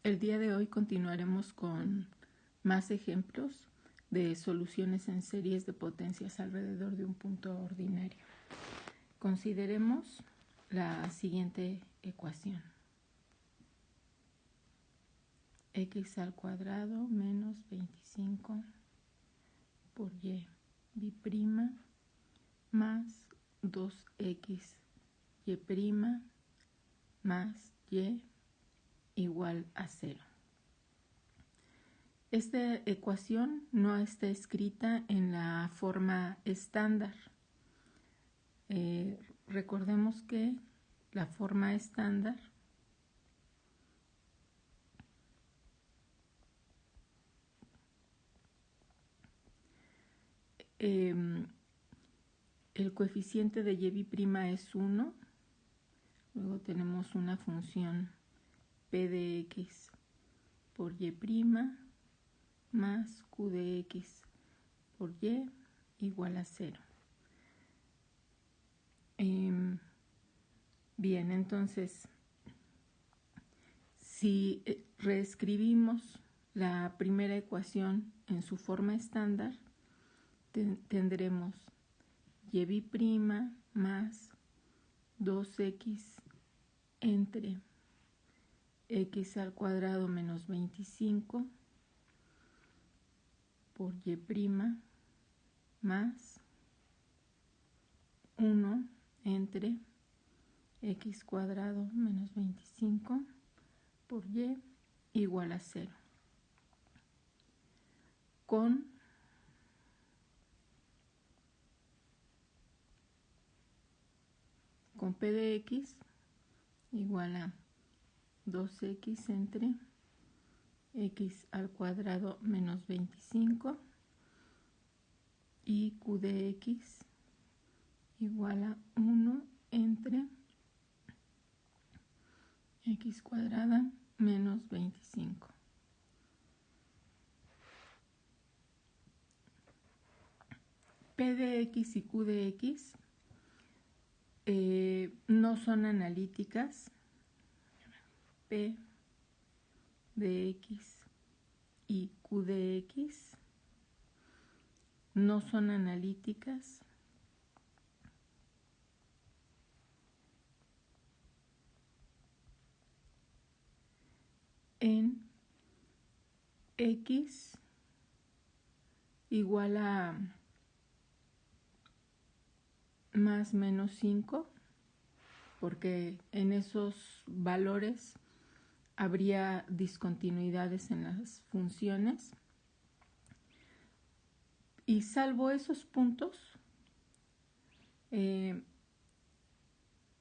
El día de hoy continuaremos con más ejemplos de soluciones en series de potencias alrededor de un punto ordinario. Consideremos la siguiente ecuación. X al cuadrado menos 25 por y prima más 2x y prima más y igual a 0. Esta ecuación no está escrita en la forma estándar. Recordemos que la forma estándar el coeficiente de y' es 1, luego tenemos una función p de x por y' más q de x por y igual a 0. Bien, entonces, si reescribimos la primera ecuación en su forma estándar, tendremos y' más 2x entre x al cuadrado menos 25 por y' más 1 entre x cuadrado menos 25 por y igual a 0. Con p de x igual a 2x entre x al cuadrado menos 25 y q de x igual a 1 entre x cuadrada menos 25. P de x y q de x no son analíticas. P de x y q de x no son analíticas en x igual a más menos 5, porque en esos valores habría discontinuidades en las funciones. Y salvo esos puntos,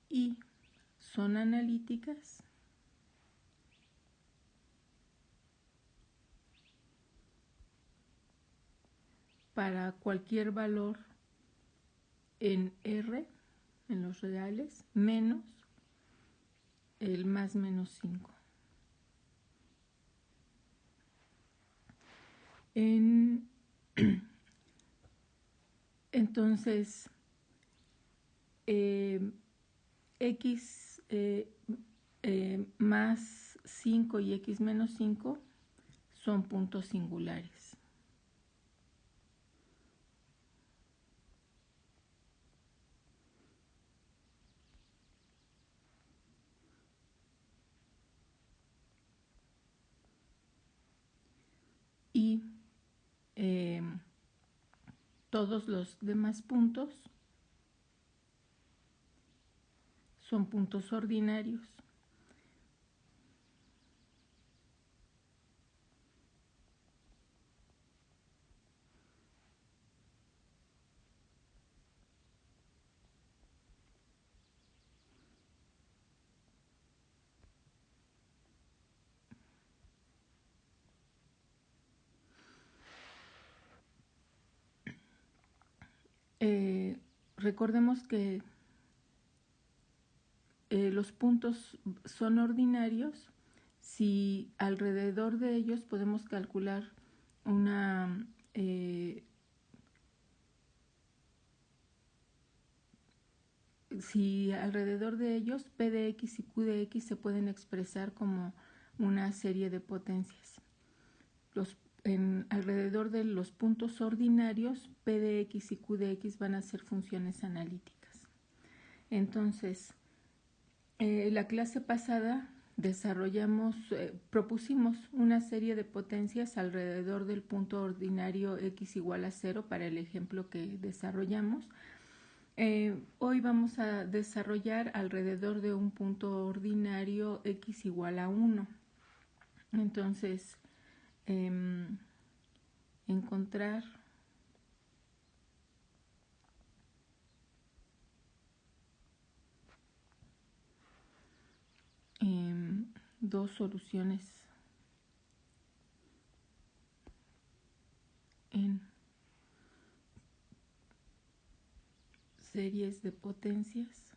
y son analíticas para cualquier valor en R, en los reales, menos el más menos 5. Entonces, x más 5 y x menos 5 son puntos singulares. Y todos los demás puntos son puntos ordinarios. Recordemos que los puntos son ordinarios si alrededor de ellos podemos calcular una si alrededor de ellos p de x y q de x se pueden expresar como una serie de potencias. Alrededor de los puntos ordinarios, P de x y Q de x van a ser funciones analíticas. Entonces, la clase pasada propusimos una serie de potencias alrededor del punto ordinario x igual a 0 para el ejemplo que desarrollamos. Hoy vamos a desarrollar alrededor de un punto ordinario x igual a 1. Entonces, encontrar dos soluciones en series de potencias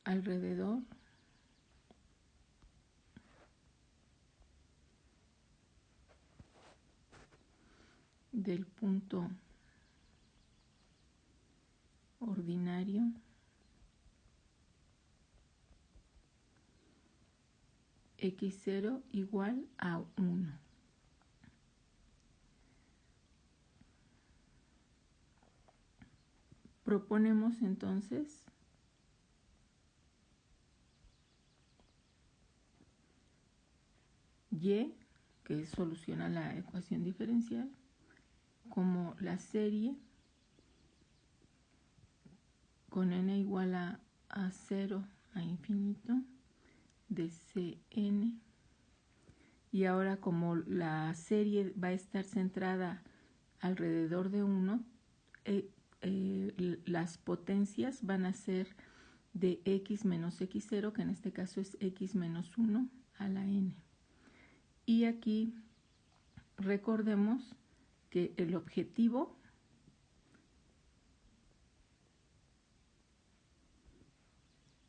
alrededor del punto ordinario x0 igual a 1. Proponemos entonces y, que soluciona la ecuación diferencial, como la serie con n igual a 0 a infinito de Cn, y ahora como la serie va a estar centrada alrededor de 1, las potencias van a ser de x menos x0, que en este caso es x menos 1 a la n. Y aquí recordemos que el objetivo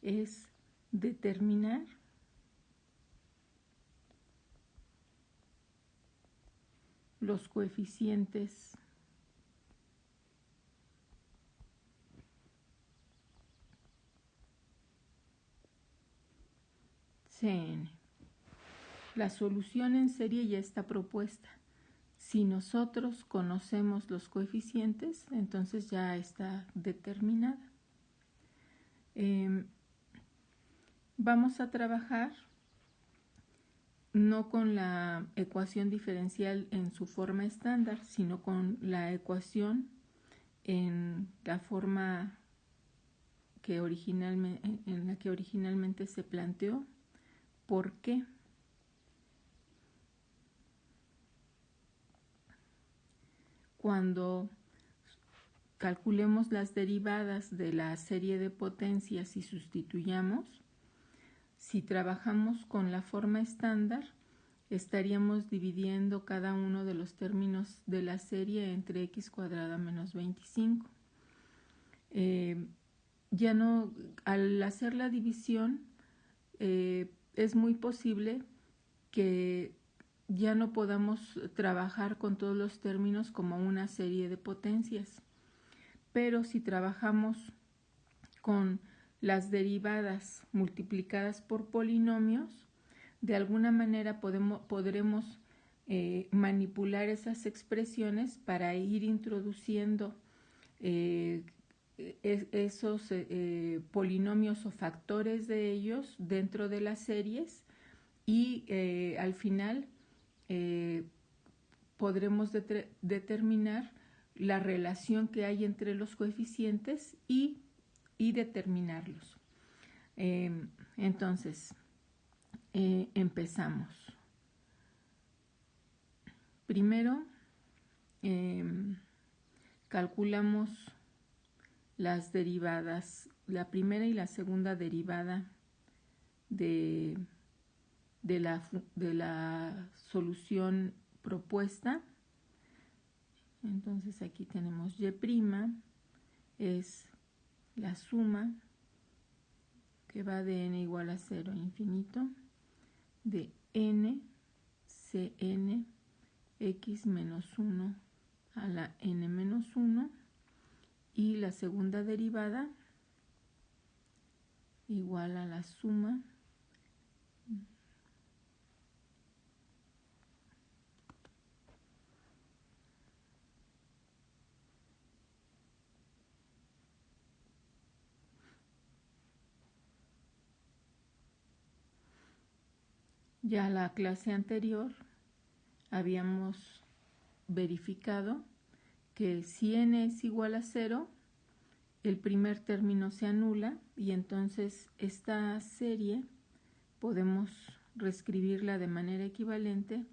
es determinar los coeficientes Cn. La solución en serie ya está propuesta. Si nosotros conocemos los coeficientes, entonces ya está determinada. Vamos a trabajar no con la ecuación diferencial en su forma estándar, sino con la ecuación en la forma en la que originalmente se planteó. ¿Por qué? Cuando calculemos las derivadas de la serie de potencias y sustituyamos, si trabajamos con la forma estándar, estaríamos dividiendo cada uno de los términos de la serie entre x cuadrada menos 25. Ya no, al hacer la división, es muy posible que ya no podamos trabajar con todos los términos como una serie de potencias. Pero si trabajamos con las derivadas multiplicadas por polinomios, de alguna manera podremos manipular esas expresiones para ir introduciendo esos polinomios o factores de ellos dentro de las series, y al final podremos determinar la relación que hay entre los coeficientes y determinarlos. Entonces, empezamos. Primero, calculamos las derivadas, la primera y la segunda derivada de la solución propuesta. Entonces aquí tenemos y', es la suma que va de n igual a 0 a infinito de n Cn x menos 1 a la n menos 1, y la segunda derivada igual a la suma ya la clase anterior habíamos verificado que si n es igual a 0, el primer término se anula y entonces esta serie podemos reescribirla de manera equivalente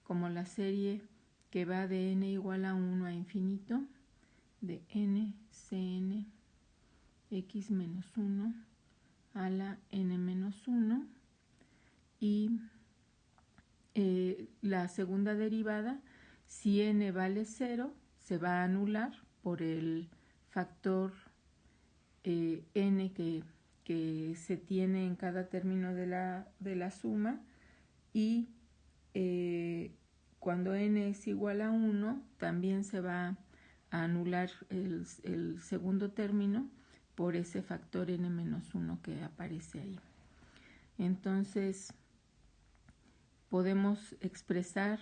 como la serie que va de n igual a 1 a infinito, de n cn x menos 1 a la n menos 1, y la segunda derivada, si n vale 0, se va a anular por el factor n que se tiene en cada término de la suma, y cuando n es igual a 1 también se va a anular el segundo término por ese factor n menos 1 que aparece ahí. Entonces podemos expresar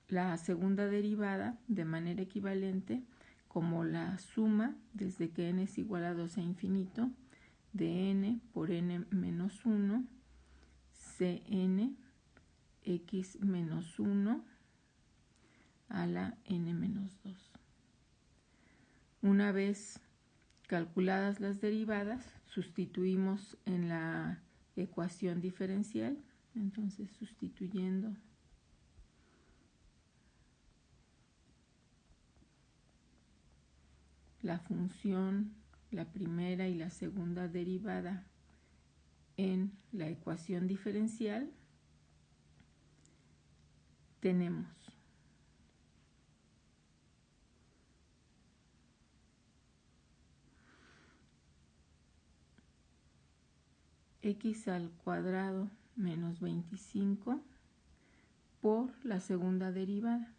la segunda derivada de manera equivalente como la suma desde que n es igual a 2 a infinito de n por n menos 1 cn x menos 1 a la n menos 2. Una vez calculadas las derivadas, sustituimos en la ecuación diferencial, entonces sustituyendo la función, la primera y la segunda derivada en la ecuación diferencial, tenemos x al cuadrado menos 25 por la segunda derivada,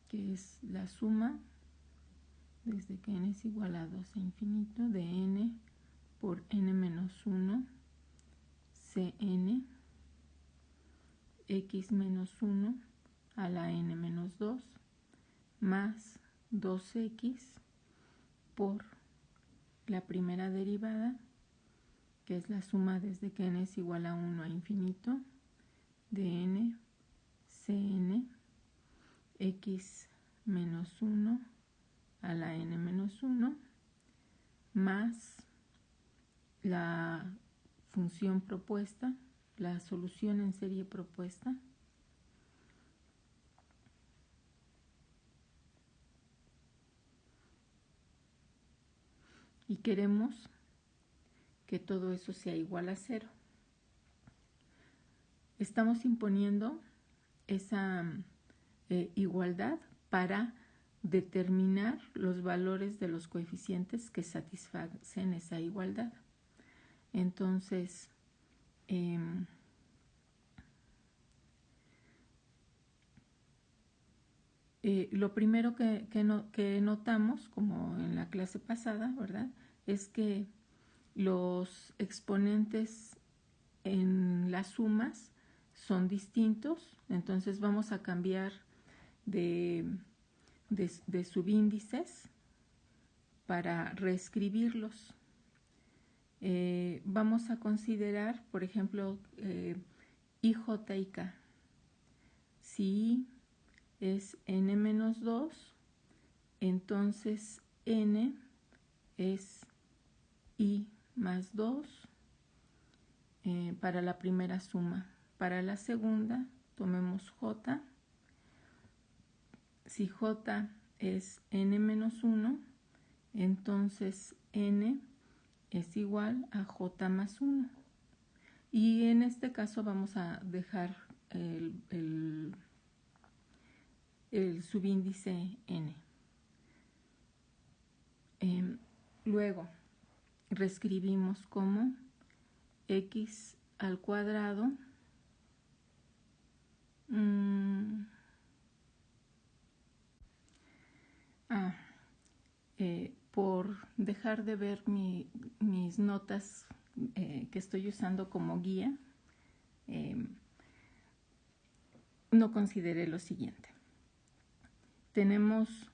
que es la suma desde que n es igual a 2 a infinito de n por n menos 1 cn x menos 1 a la n menos 2 más 2x por la primera derivada, que es la suma desde que n es igual a 1 a infinito de n cn x menos 1 a la n menos 1 más la función propuesta, la solución en serie propuesta, y queremos que todo eso sea igual a 0. Estamos imponiendo esa igualdad para determinar los valores de los coeficientes que satisfacen esa igualdad. Entonces, lo primero que notamos, como en la clase pasada, ¿verdad?, es que los exponentes en las sumas son distintos, entonces vamos a cambiar de subíndices para reescribirlos. Vamos a considerar, por ejemplo, I, J y K. Si I es n menos 2, entonces n es I más 2 para la primera suma. Para la segunda, tomemos J. Si J es n menos 1, entonces n es igual a J más 1. Y en este caso vamos a dejar el subíndice n. Luego reescribimos como x al cuadrado por dejar de ver mis notas que estoy usando como guía, no consideré lo siguiente. Tenemos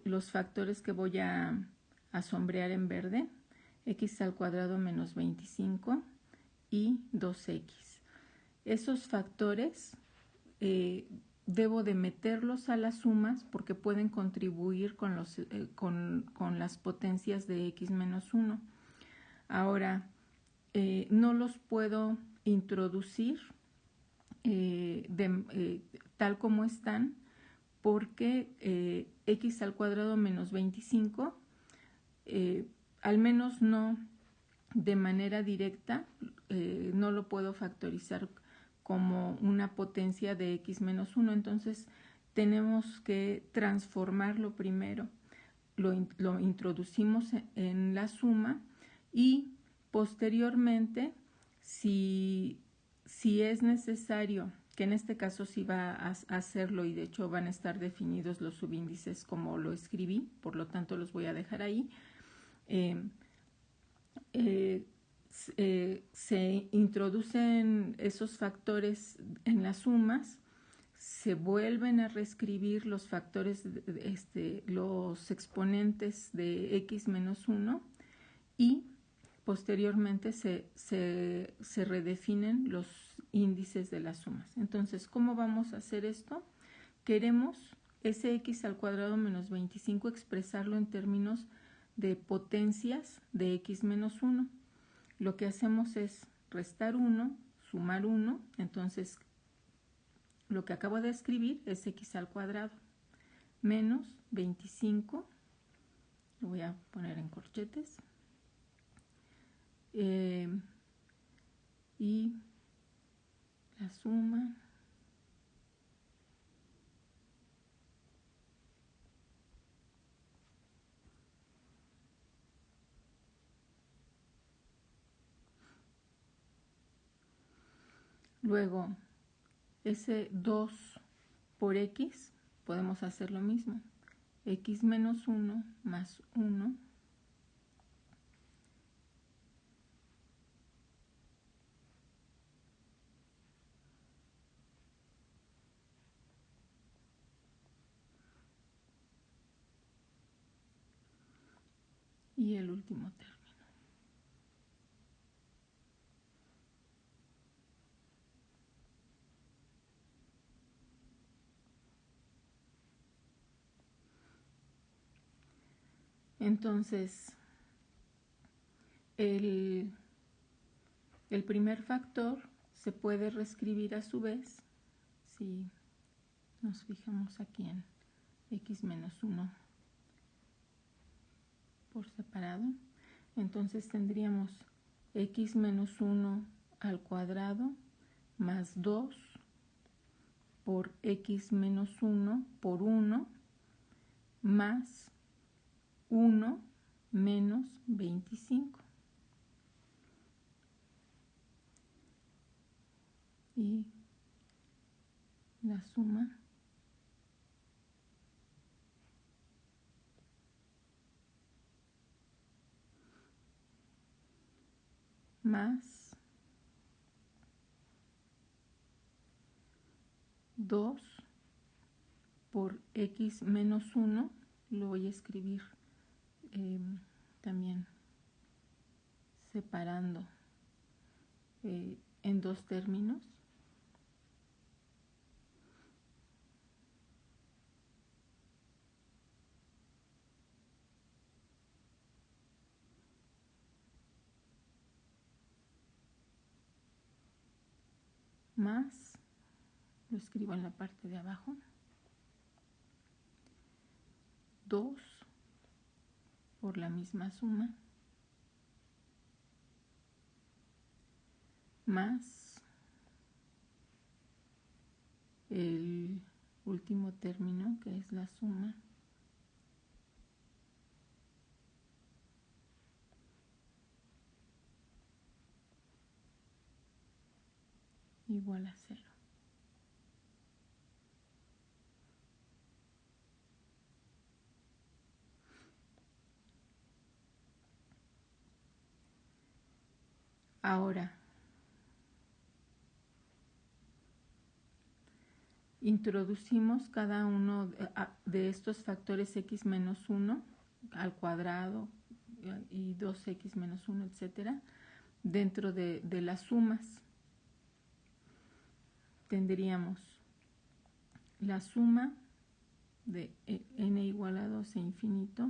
los factores que voy a sombrear en verde, x al cuadrado menos 25 y 2x. Esos factores debo de meterlos a las sumas porque pueden contribuir con las potencias de x menos 1. Ahora, no los puedo introducir tal como están, porque x al cuadrado menos 25, al menos no de manera directa, no lo puedo factorizar como una potencia de x menos 1. Entonces tenemos que transformarlo primero. Lo introducimos en la suma y posteriormente, si es necesario, que en este caso sí va a hacerlo y de hecho van a estar definidos los subíndices como lo escribí, por lo tanto los voy a dejar ahí. Se introducen esos factores en las sumas, se vuelven a reescribir los factores, los exponentes de x menos 1 y posteriormente se redefinen los índices de las sumas. Entonces, ¿cómo vamos a hacer esto? Queremos ese x al cuadrado menos 25 expresarlo en términos de potencias de x menos 1. Lo que hacemos es restar 1, sumar 1, entonces lo que acabo de escribir es x al cuadrado menos 25, lo voy a poner en corchetes, y la suma luego ese 2 por x podemos hacer lo mismo, x menos 1 más 1 y el último término. Entonces, el primer factor se puede reescribir a su vez si nos fijamos aquí en x menos 1 por separado. Entonces tendríamos x menos 1 al cuadrado más 2 por x menos 1 por 1 más 1 menos 25. Y la suma más 2 por x menos 1, lo voy a escribir también separando en dos términos, más, lo escribo en la parte de abajo, 2 por la misma suma más el último término que es la suma igual a 0. . Ahora, introducimos cada uno de estos factores x menos 1 al cuadrado y 2x menos 1, etcétera, dentro de las sumas. Tendríamos la suma de n igual a 2 e infinito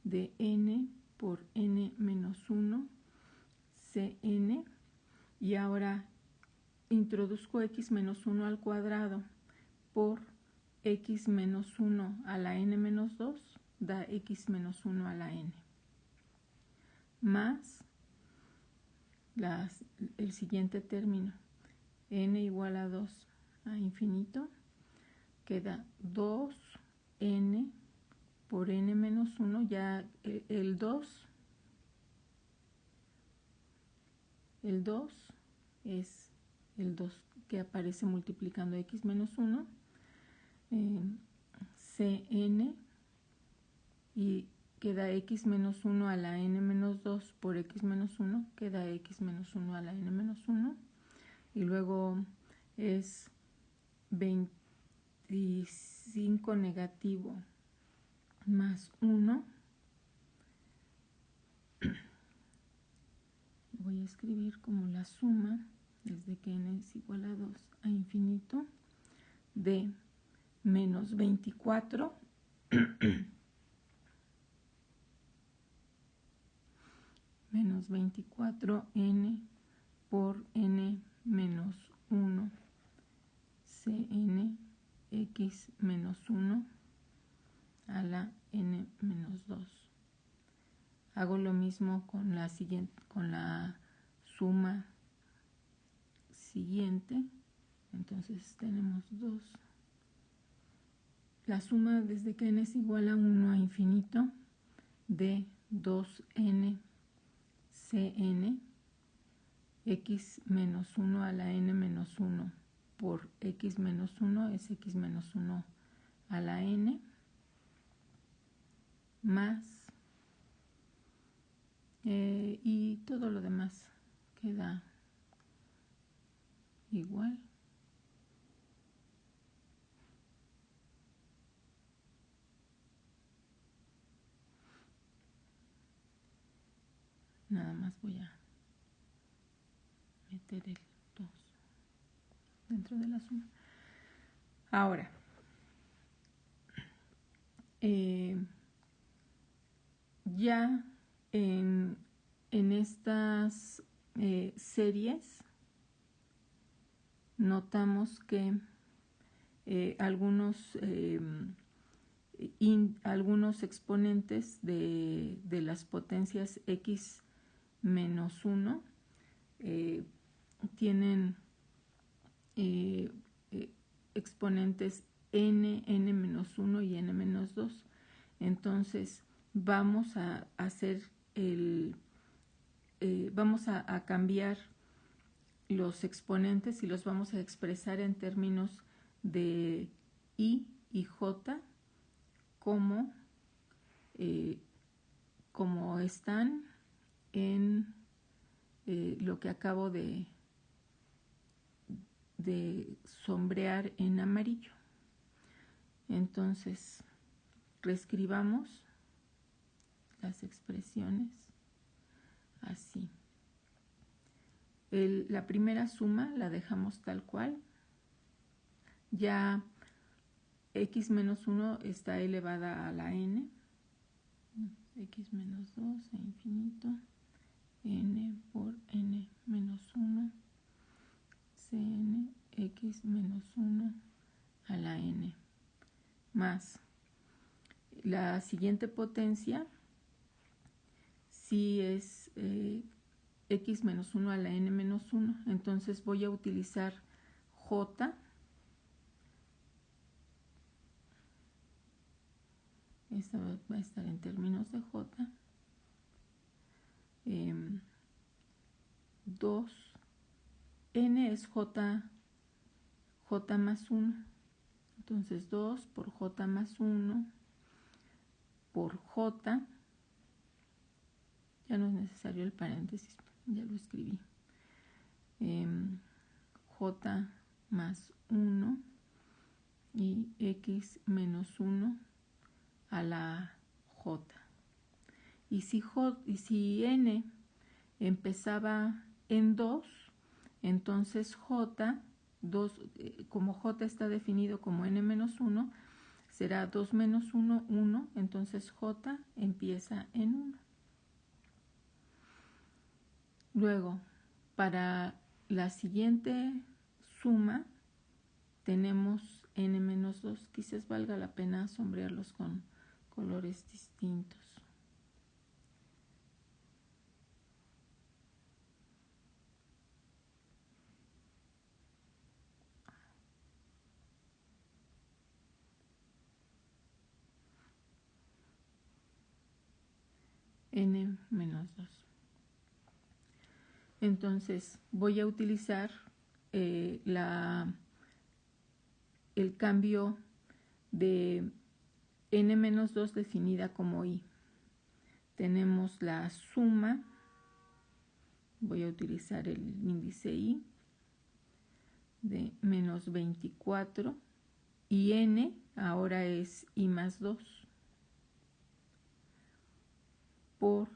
de n por n menos 1 Cn, y ahora introduzco x menos 1 al cuadrado por x menos 1 a la n menos 2 da x menos 1 a la n, más el siguiente término, n igual a 2 a infinito, queda 2n por n menos 1, ya el 2 es el 2 que aparece multiplicando x menos 1, Cn, y queda x menos 1 a la n menos 2 por x menos 1, queda x menos 1 a la n menos 1, y luego es 25 negativo más 1. Voy a escribir como la suma desde que n es igual a 2 a infinito de menos 24 menos 24n por n menos 1 Cn x menos 1 a la n menos 2. Hago lo mismo con la siguiente, con la suma siguiente. Entonces tenemos 2. La suma desde que n es igual a 1 a infinito de 2n Cn x menos 1 a la n menos 1 por x menos 1 es x menos 1 a la n, más y todo lo demás queda igual. Nada más voy a meter el 2 dentro de la suma. Ahora, ya en estas series notamos que algunos exponentes de las potencias x menos 1 tienen exponentes n menos 1 y n menos 2. Entonces vamos a hacer vamos a cambiar los exponentes y los vamos a expresar en términos de i y j como están en lo que acabo de sombrear en amarillo. Entonces reescribamos las expresiones así. La primera suma la dejamos tal cual. Ya x menos 1 está elevada a la n, x menos 2 a infinito, n por n menos 1, Cn x menos 1 a la n, más la siguiente potencia si es x menos 1 a la n menos 1, entonces voy a utilizar j. Esta va a estar en términos de j. 2, n es j más 1, entonces 2 por j más 1 por j, ya no es necesario el paréntesis, ya lo escribí, j más 1 y x menos 1 a la j. Y si n empezaba en 2, entonces j, como j está definido como n menos 1, será 2 menos 1, 1, entonces j empieza en 1. Luego, para la siguiente suma, tenemos n menos 2. Quizás valga la pena sombrearlos con colores distintos. N menos 2. Entonces voy a utilizar el cambio de n menos 2 definida como i. Tenemos la suma, voy a utilizar el índice i, de menos 24, y n ahora es i más 2, por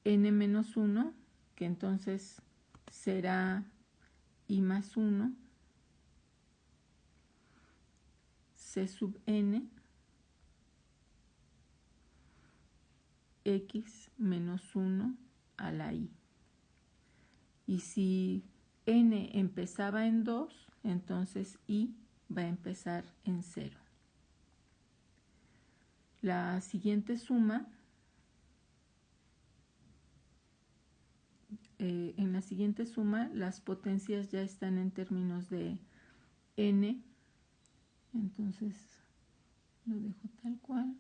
n menos 1, que entonces será i más 1, c sub n, x menos 1 a la i. Y si n empezaba en 2, entonces i va a empezar en 0. La siguiente suma, en la siguiente suma las potencias ya están en términos de n, entonces lo dejo tal cual.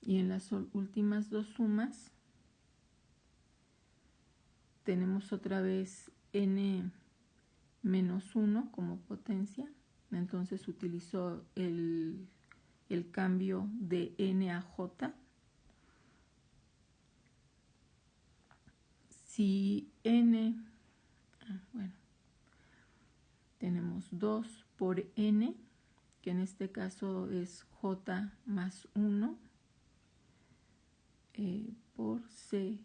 Y en las últimas dos sumas tenemos otra vez n menos 1 como potencia, entonces utilizo el cambio de n a j. Si n, tenemos 2 por n, que en este caso es j más 1, por c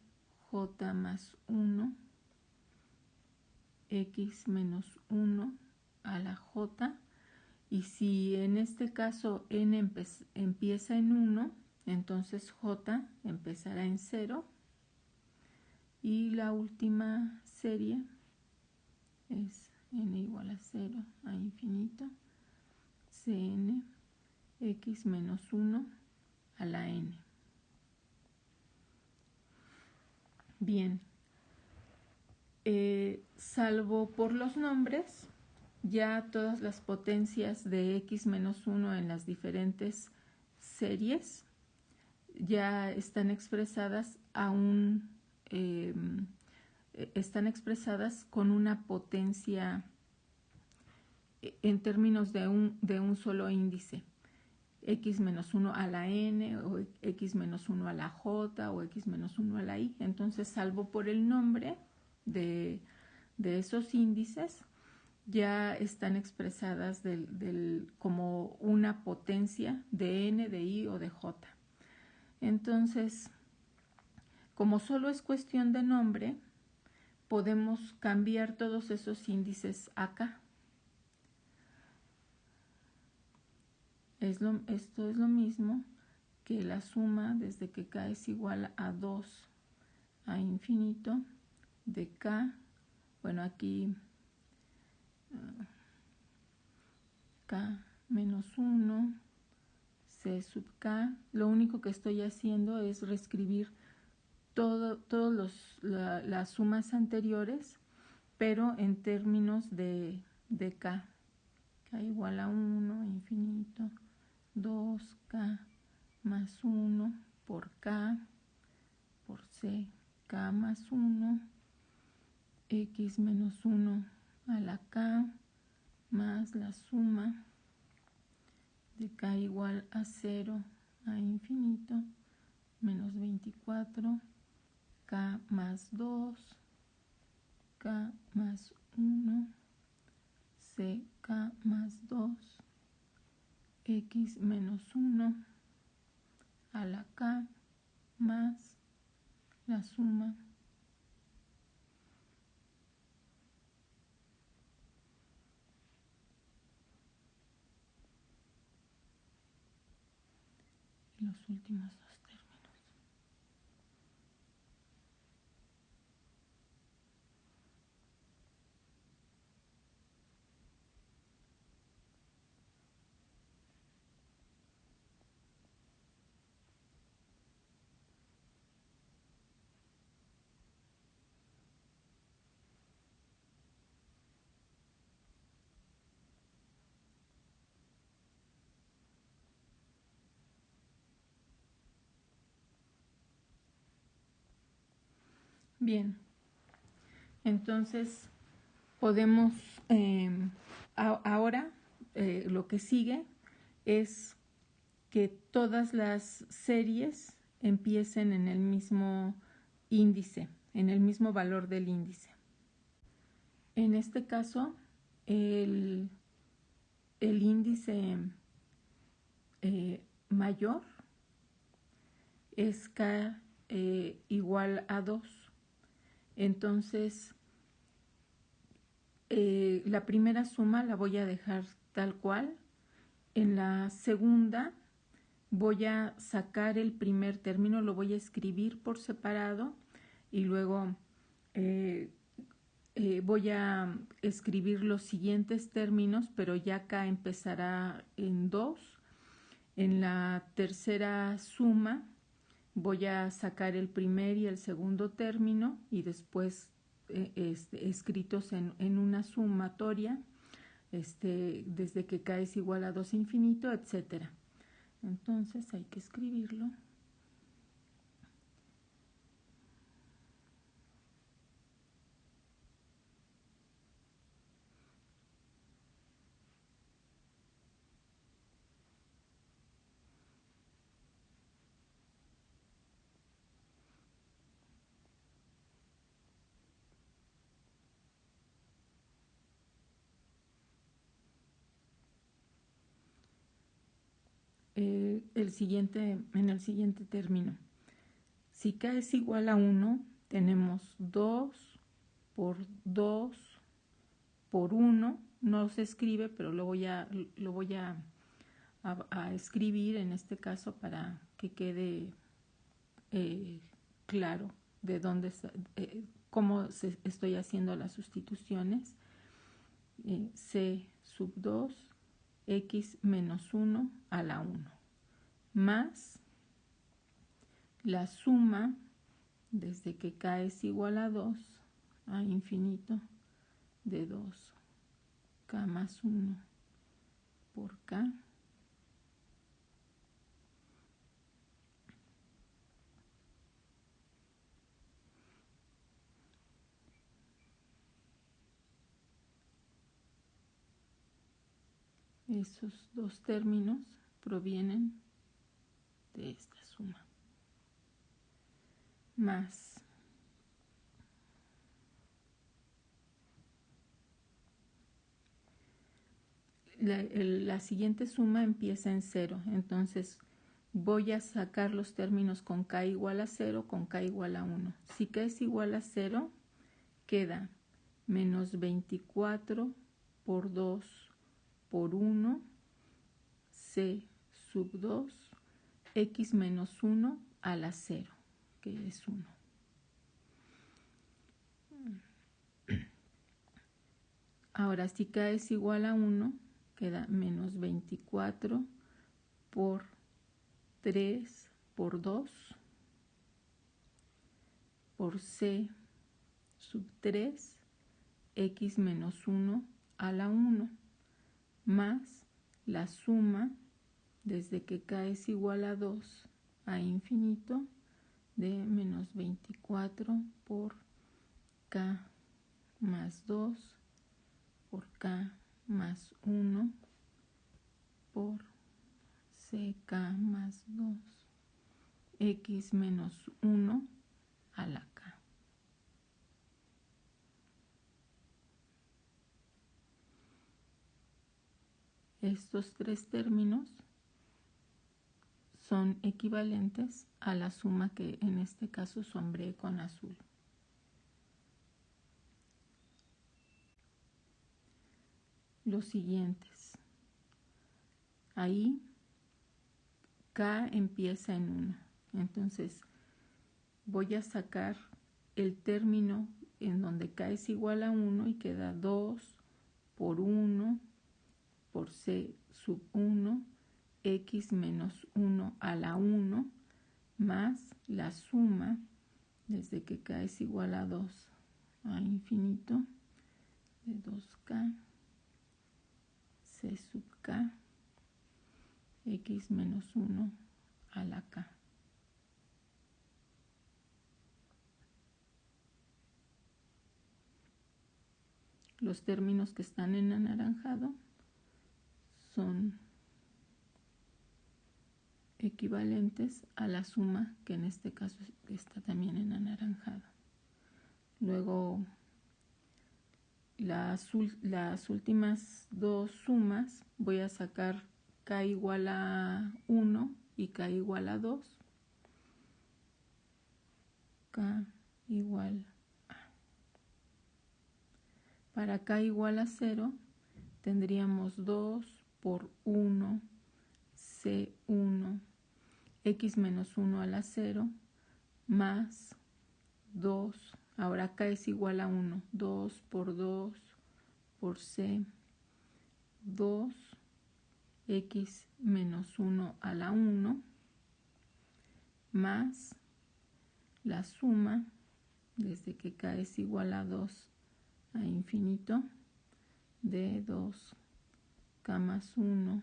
j más 1, x menos 1 a la j. Y si en este caso n empieza en 1, entonces j empezará en 0. Y la última serie es n igual a 0 a infinito, cn x menos 1 a la n. Bien, salvo por los nombres, ya todas las potencias de x menos 1 en las diferentes series ya están expresadas están expresadas con una potencia en términos de un solo índice, x menos 1 a la n, o x menos 1 a la j, o x menos 1 a la i. Entonces, salvo por el nombre de esos índices, ya están expresadas como una potencia de n, de i o de j. Entonces, como solo es cuestión de nombre, podemos cambiar todos esos índices acá. Esto es lo mismo que la suma desde que k es igual a 2 a infinito de k, bueno, aquí k menos 1, c sub k. Lo único que estoy haciendo es reescribir todas las sumas anteriores, pero en términos de k. K igual a 1, infinito, 2k más 1 por k, por c, k más 1, x menos 1 a la k, más la suma de k igual a 0 a infinito, menos 24, k más 2, k más 1, ck más 2, x menos 1 a la k más la suma y los últimos dos términos. Bien, entonces podemos, ahora lo que sigue es que todas las series empiecen en el mismo índice, en el mismo valor del índice. En este caso, el índice mayor es k igual a 2. Entonces, la primera suma la voy a dejar tal cual. En la segunda voy a sacar el primer término, lo voy a escribir por separado y luego voy a escribir los siguientes términos, pero ya acá empezará en 2. En la tercera suma voy a sacar el primer y el segundo término y después escritos en una sumatoria, desde que k es igual a 2 infinito, etc. Entonces hay que escribirlo. En el siguiente término. Si k es igual a 1, tenemos 2 por 2 por 1. No se escribe, pero lo voy a escribir en este caso para que quede claro de dónde cómo estoy haciendo las sustituciones. C sub 2 x menos 1 a la 1 más la suma desde que k es igual a 2 a infinito de 2 k más 1 por k Esos dos términos provienen de esta suma. Más la siguiente suma empieza en 0. Entonces voy a sacar los términos con k igual a 0, con k igual a 1. Si k es igual a 0, queda menos 24 por 2 por 1, c sub 2, x menos 1 a la 0, que es 1. Ahora, si k es igual a 1, queda menos 24 por 3 por 2 por c sub 3, x menos 1 a la 1, más la suma desde que k es igual a 2 a infinito de menos 24 por k más 2 por k más 1 por x menos 1 a la k. Estos tres términos son equivalentes a la suma que en este caso sombreé con azul. Los siguientes. Ahí k empieza en 1. Entonces voy a sacar el término en donde k es igual a 1 y queda 2 por 1 por c sub 1 x menos 1 a la 1 más la suma desde que k es igual a 2 a infinito de 2k c sub k x menos 1 a la k. Los términos que están en anaranjado son equivalentes a la suma que en este caso está también en anaranjado. Luego las últimas dos sumas voy a sacar k igual a 1 y k igual a 2. K igual a. Para k igual a 0 tendríamos 2 por 1 C1 x menos 1 a la 0 más 2. Ahora k es igual a 1. 2 por 2 por c 2 x menos 1 a la 1 más la suma desde que k es igual a 2 a infinito de 2k más 1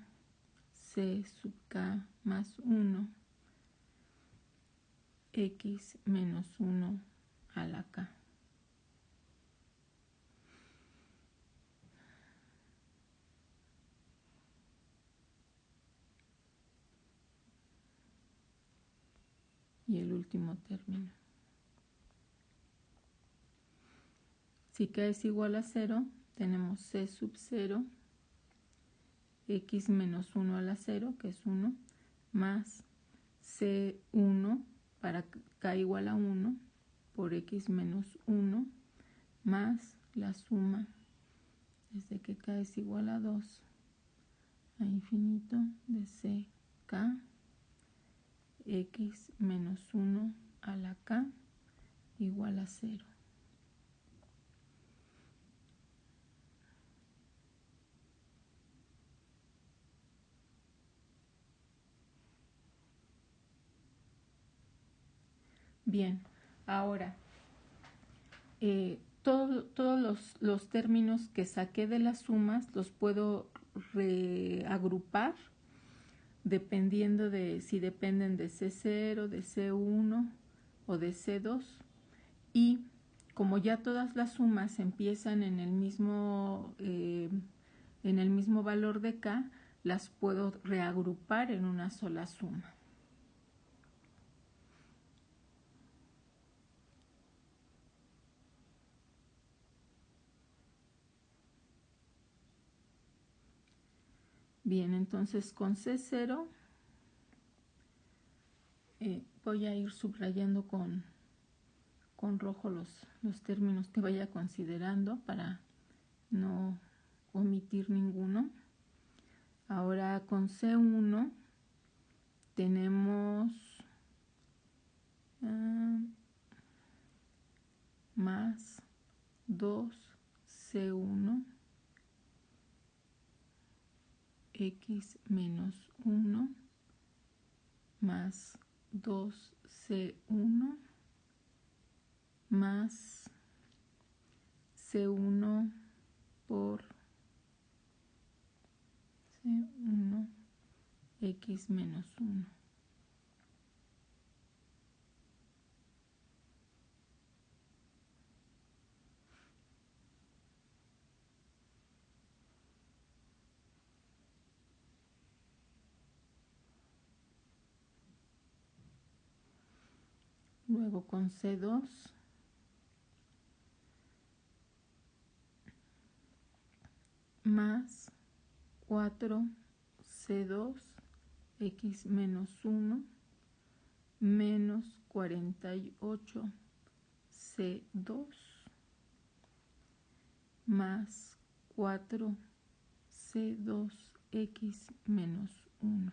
c sub k más 1 x menos 1 a la k. Y el último término. Si k es igual a 0, tenemos c sub 0, x menos 1 a la 0, que es 1, más c1 para k igual a 1 por x menos 1, más la suma desde que k es igual a 2 a infinito de ck x menos 1 a la k igual a 0. Bien, ahora todos los términos que saqué de las sumas los puedo reagrupar dependiendo de si dependen de C0, de C1 o de C2. Y como ya todas las sumas empiezan en el mismo valor de k, las puedo reagrupar en una sola suma. Bien, entonces con C0 voy a ir subrayando con rojo los términos que vaya considerando para no omitir ninguno. Ahora con C1 tenemos más 2C1 x menos 1 más 2C1 más C1 por C1 x menos 1. luego con C2 más 4C2 x menos 1 menos 48C2 más 4C2x menos 1.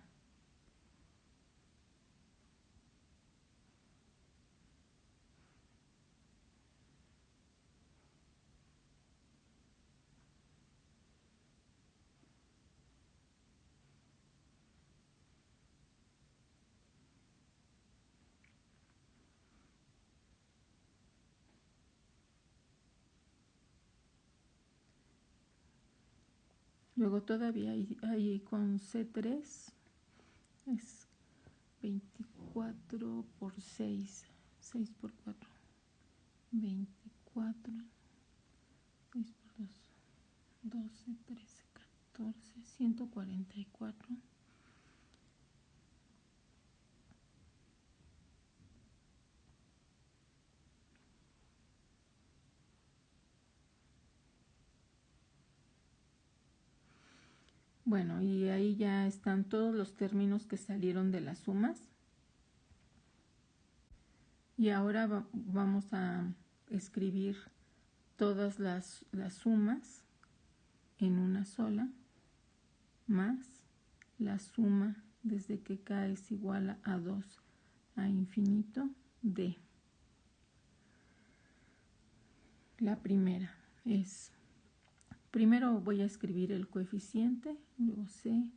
Luego todavía ahí con C3 es 24 por 6, 6 por 4, 24, 6 por 2, 12, 13, 14, 144. Bueno, y ahí ya están todos los términos que salieron de las sumas. Y ahora vamos a escribir todas las sumas en una sola, más la suma desde que k es igual a 2 a infinito de. La primera es, primero voy a escribir el coeficiente, luego ck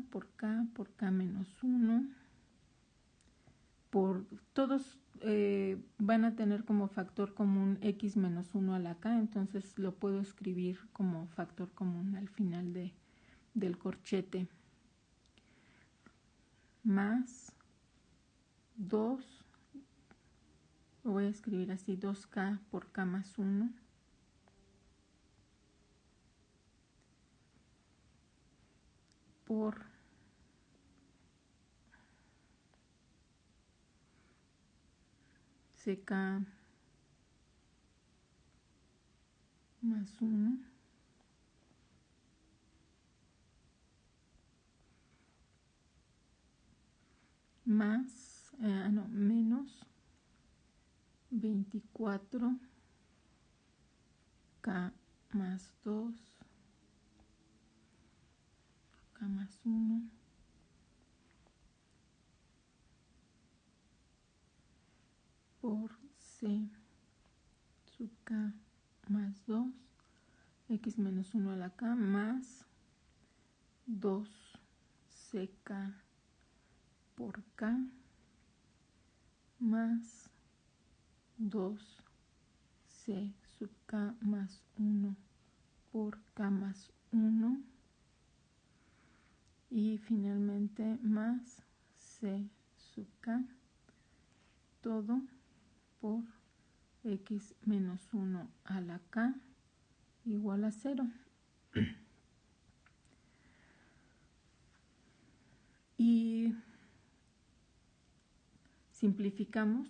por k menos 1, por todos van a tener como factor común x menos 1 a la k, entonces lo puedo escribir como factor común al final del corchete, más 2, lo voy a escribir así, 2k por k más 1, por ck más 1 más, menos 24 k más 2 k más 1 por c sub k más 2 x menos 1 a la k más 2 ck por k más 2 c sub k más 1 por k más 1 y finalmente más c sub k todo por x menos 1 a la k igual a 0. Y simplificamos.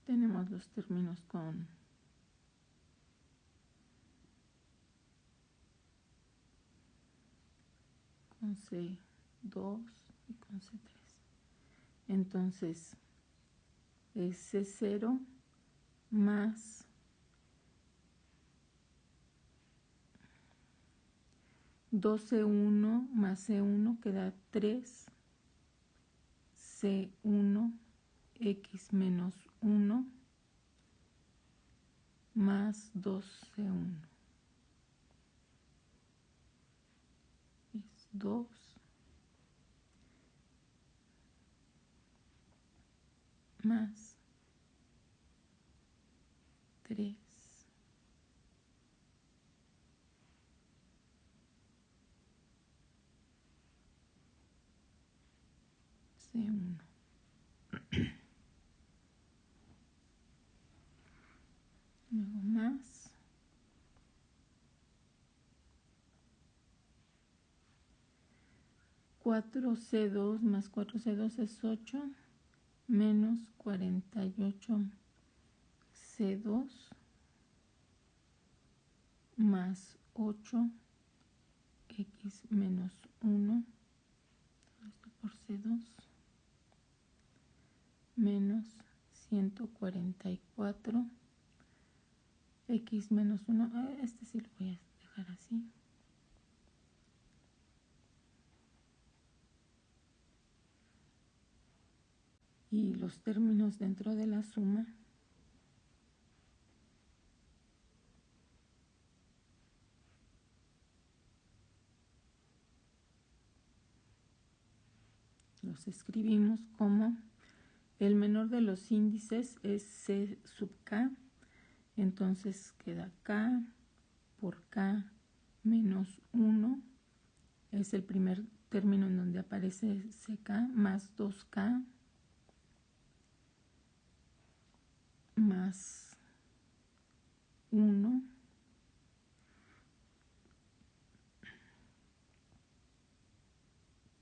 Tenemos los términos con C2 y con C3. Entonces, es C0 más C1 más C1 que da 3 C1 x menos 1 más 2C1. Es 2 más 3 M1. Luego más 4C2 más 4C2 es 8, menos 48C2 más 8X menos 1, esto por C2, menos 144 X menos 1, este sí lo voy a dejar así. Y los términos dentro de la suma los escribimos como el menor de los índices es C sub K, entonces queda K por K menos 1, es el primer término en donde aparece CK, más 2K más 1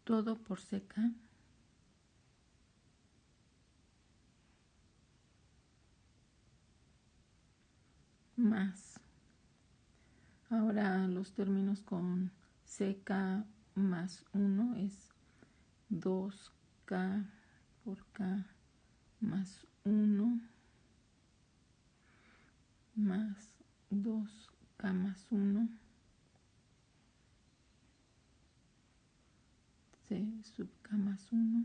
todo por CK más, ahora los términos con CK más 1 es 2K por K más 1 más 2K más 1 C sub K más 1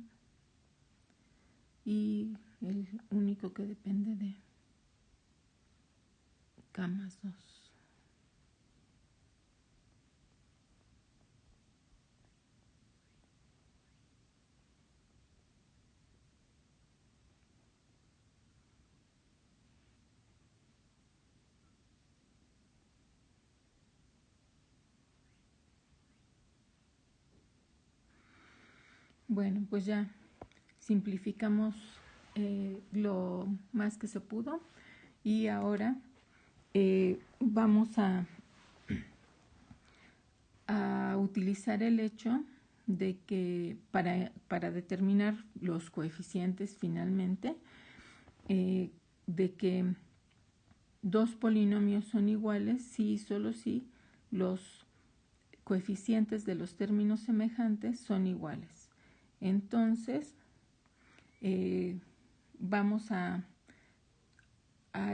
y el único que depende de K más 2. Bueno, pues ya simplificamos lo más que se pudo y ahora vamos a utilizar el hecho de que para determinar los coeficientes finalmente, de que dos polinomios son iguales si y solo si los coeficientes de los términos semejantes son iguales. Entonces, vamos a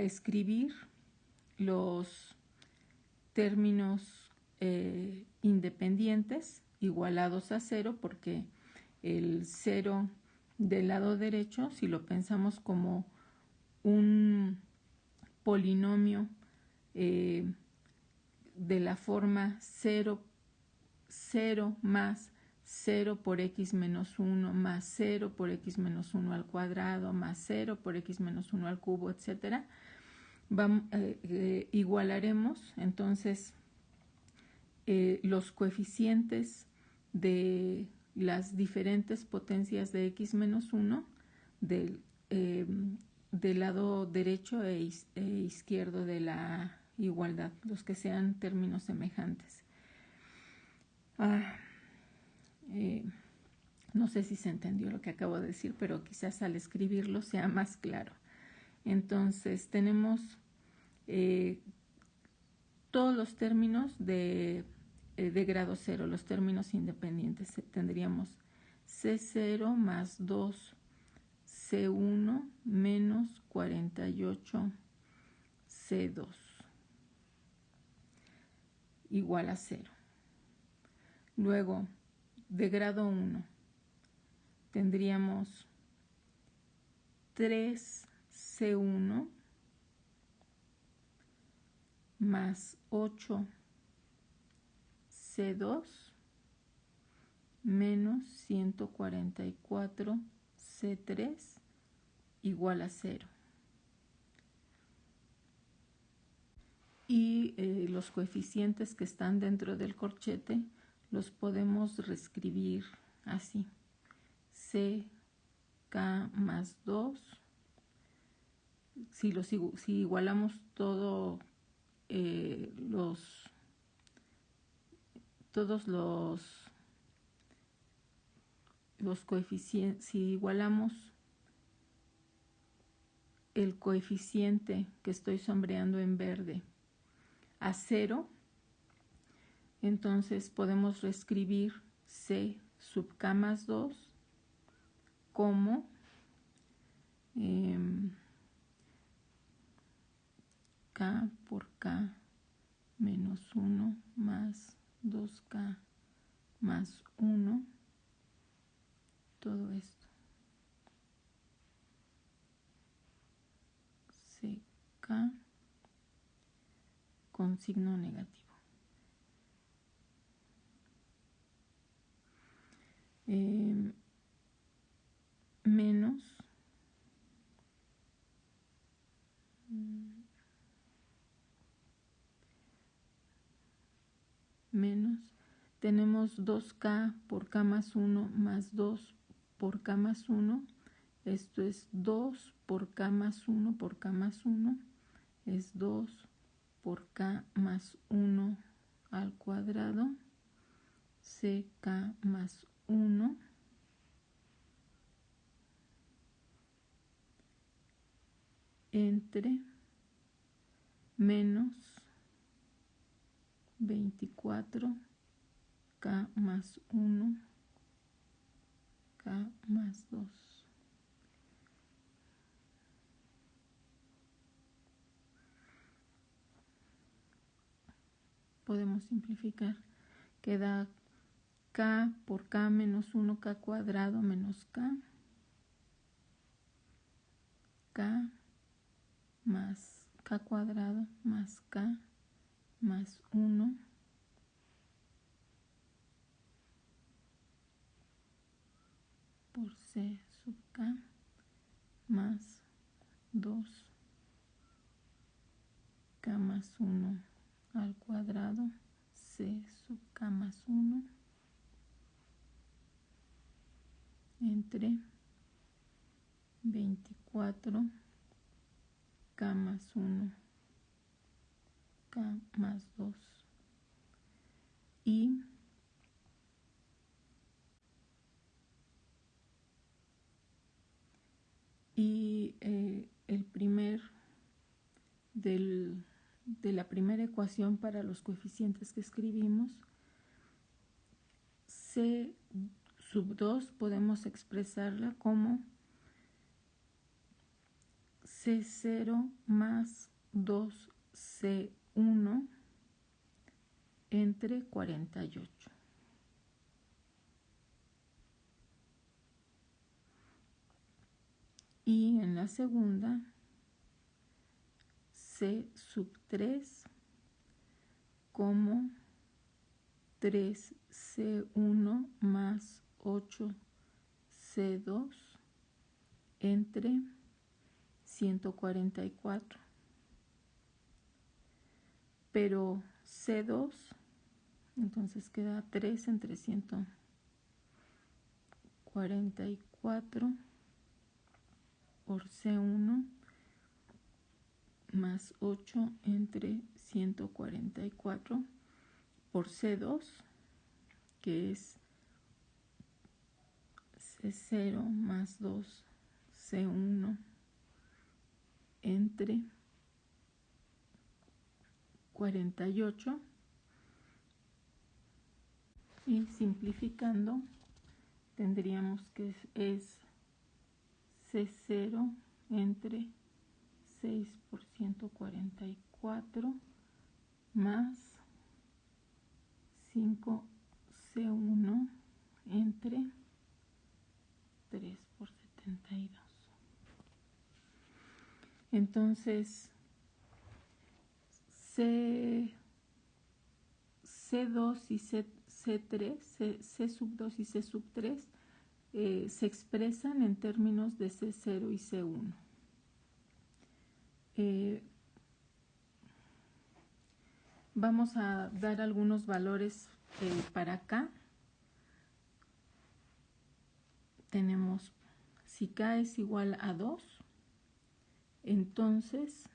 escribir los términos independientes igualados a 0, porque el 0 del lado derecho, si lo pensamos como un polinomio de la forma 0 más 0 por x menos 1 más 0 por x menos 1 al cuadrado más 0 por x menos 1 al cubo, etc. Igualaremos entonces los coeficientes de las diferentes potencias de x menos 1 del lado derecho e izquierdo de la igualdad, los que sean términos semejantes. No sé si se entendió lo que acabo de decir, pero quizás al escribirlo sea más claro. Entonces tenemos todos los términos de grado 0, los términos independientes. Tendríamos C0 más 2C1 menos 48C2 igual a 0. Luego, de grado 1, tendríamos 3C1 más 8C2 menos 144C3 igual a 0. Y los coeficientes que están dentro del corchete los podemos reescribir así. C 2K más 2. Si igualamos todos los coeficientes, si igualamos el coeficiente que estoy sombreando en verde a 0, entonces podemos reescribir C sub K más 2 como K por K menos 1 más 2K más 1, todo esto. CK con signo negativo. Menos, tenemos 2K por K más 1 más 2 por K más 1, esto es 2 por K más 1 por K más 1, es 2 por K más 1 al cuadrado, CK más 1, entre menos 24 K más 1 K más 2. Podemos simplificar, queda K por K menos 1 K cuadrado menos K más K cuadrado más K más 1 por C sub K más 2 K más 1 al cuadrado C sub K más 1 entre 24 K más 1 K más 2 y el primer de la primera ecuación para los coeficientes que escribimos, C sub 2 podemos expresarla como C0 más 2C1 entre 48. Y en la segunda, C sub 3 como 3C1 más 8C2 entre 144. Pero C2, entonces queda 3 entre 144 por C1 más 8 entre 144 por C2, que es C0 más 2 C1 entre 48, y simplificando tendríamos que es C0 entre 6 por 144 más 5C1 entre 3 por 72. Entonces, C2 y C3, C sub 2 y C sub 3 se expresan en términos de C0 y C1. Vamos a dar algunos valores para acá. Tenemos si k es igual a 2, entonces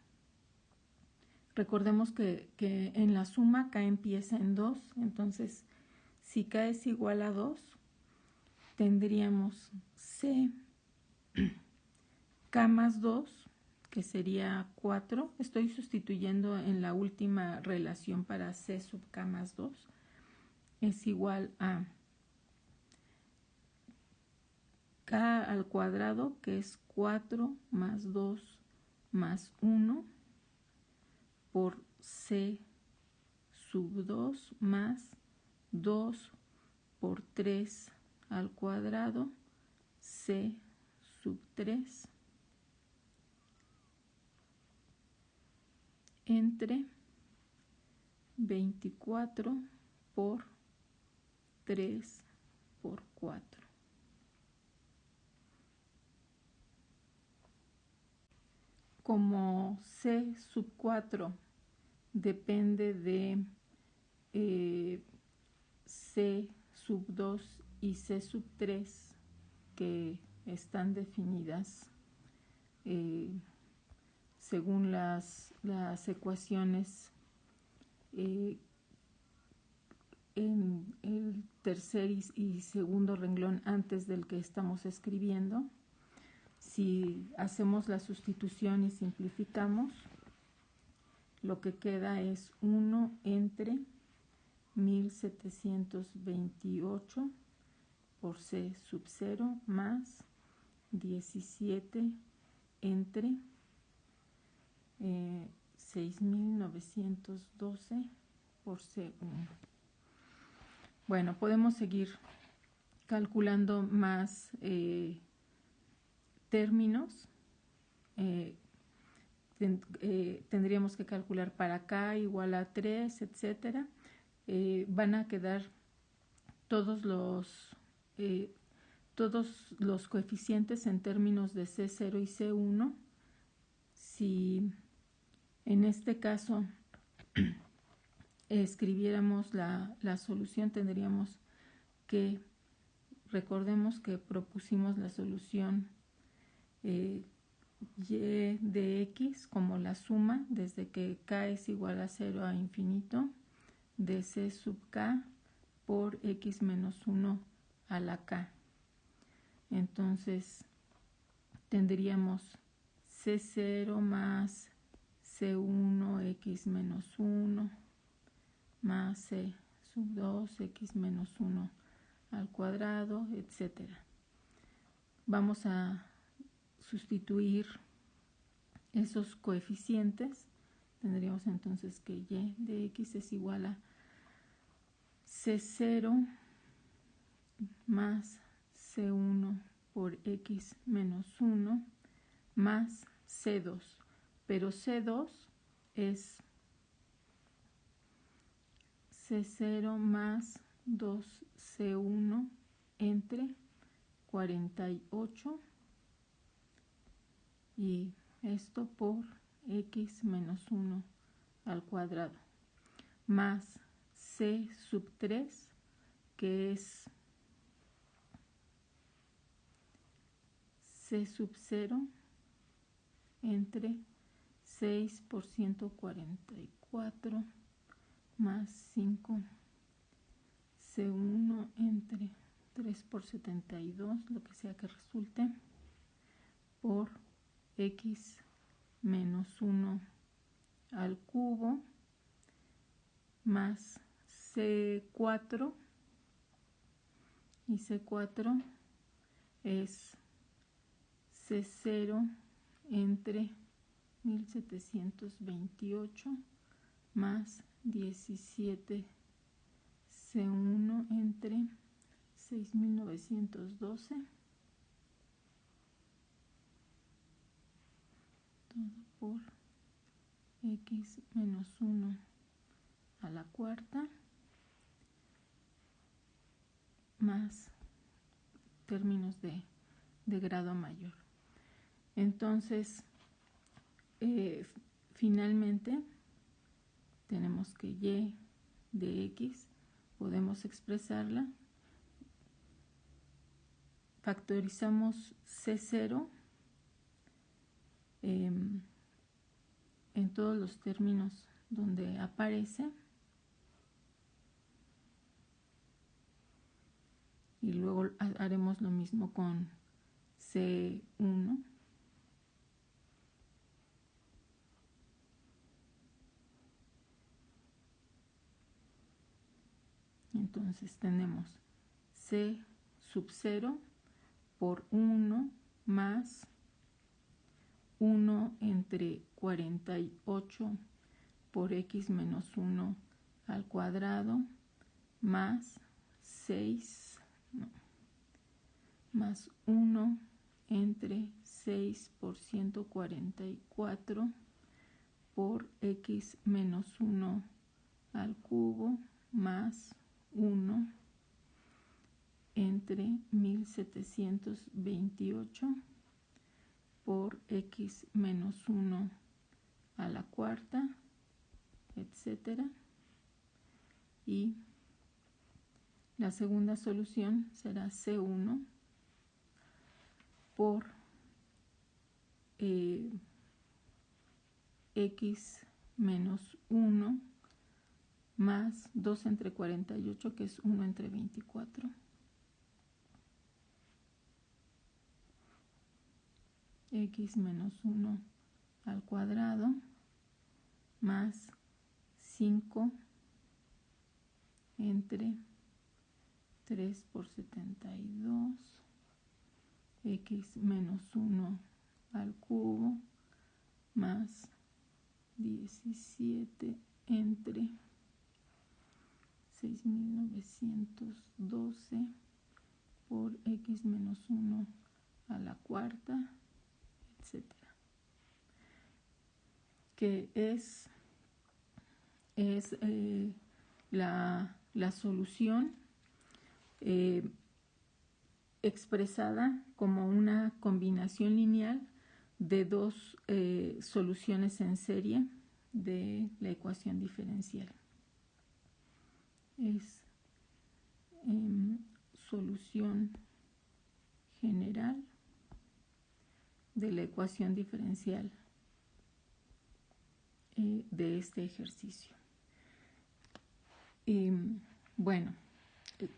recordemos que en la suma k empieza en 2, entonces si k es igual a 2, tendríamos c k más 2, que sería 4. Estoy sustituyendo en la última relación para c sub k más 2. Es igual a k al cuadrado, que es 4 más 2 más 1, por c sub 2 más 2 por 3 al cuadrado, c sub 3, entre 24 por 3 por 4. Como c sub 4 depende de c sub 2 y c sub 3, que están definidas según las ecuaciones en el tercer y segundo renglón antes del que estamos escribiendo. Si hacemos la sustitución y simplificamos, lo que queda es 1 entre 1728 por c sub 0 más 17 entre 6912 por C1. Bueno, podemos seguir calculando más términos. Tendríamos que calcular para k igual a 3, etcétera. Van a quedar todos los coeficientes en términos de C0 y C1. Si en este caso escribiéramos la solución, tendríamos que, recordemos que propusimos la solución y de x como la suma desde que k es igual a 0 a infinito de c sub k por x menos 1 a la k. Entonces tendríamos c0 más c1 x menos 1 más c sub 2 x menos 1 al cuadrado, etcétera. Vamos a sustituir esos coeficientes. Tendríamos entonces que y de x es igual a c0 más c1 por x menos 1 más c2, pero c2 es c0 más 2c1 entre 48, y esto por x menos 1 al cuadrado, más c sub 3, que es c sub 0 entre 6 por 144 más 5 c1 entre 3 por 72, lo que sea que resulte, por x menos 1 al cubo más c4, y c4 es c0 entre 1728 más 17 c1 entre 6912, todo por x menos 1 a la cuarta, más términos de grado mayor. Entonces, finalmente, tenemos que y de x podemos expresarla factorizamos C0 en todos los términos donde aparece y luego haremos lo mismo con C1. Entonces tenemos C sub 0 por 1 más 1 entre 48 por x menos 1 al cuadrado más 6 más 1 entre 6 por 144 por x menos 1 al cubo más 1 entre 1728 por x menos 1 a la cuarta, etcétera. Y la segunda solución será C1 por x menos 1 más 2 entre 48, que es 1 entre 24. X menos 1 al cuadrado más 5 entre 3 por 72, x menos 1 al cubo más 17 entre 6912 por x menos 1 a la cuarta, etcétera, que es la solución expresada como una combinación lineal de dos soluciones en serie de la ecuación diferencial. Es solución general de la ecuación diferencial de este ejercicio. Y bueno,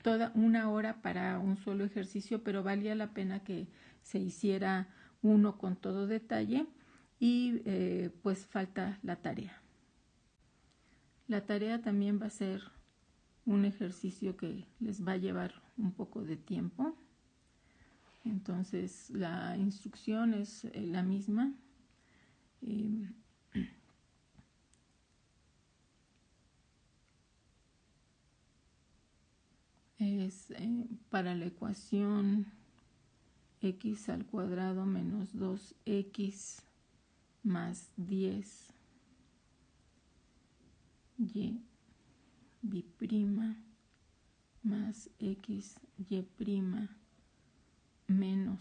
toda una hora para un solo ejercicio, pero valía la pena que se hiciera uno con todo detalle y pues falta la tarea. La tarea también va a ser un ejercicio que les va a llevar un poco de tiempo. Entonces la instrucción es la misma. Es para la ecuación x al cuadrado menos 2x más 10 y bi'prima más x y' menos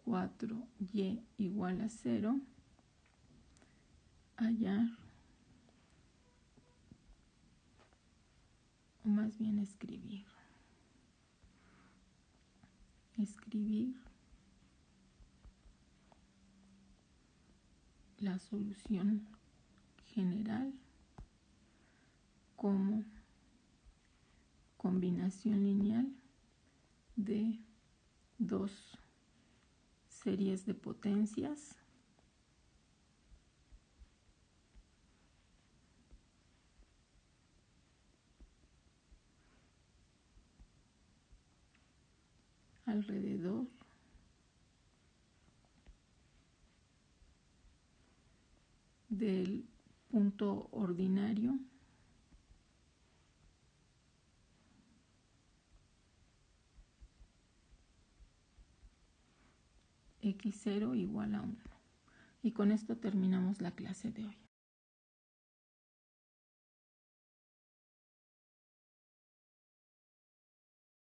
4y igual a 0, hallar, o más bien escribir la solución general como combinación lineal de dos series de potencias alrededor del punto ordinario x0 igual a 1. Y con esto terminamos la clase de hoy.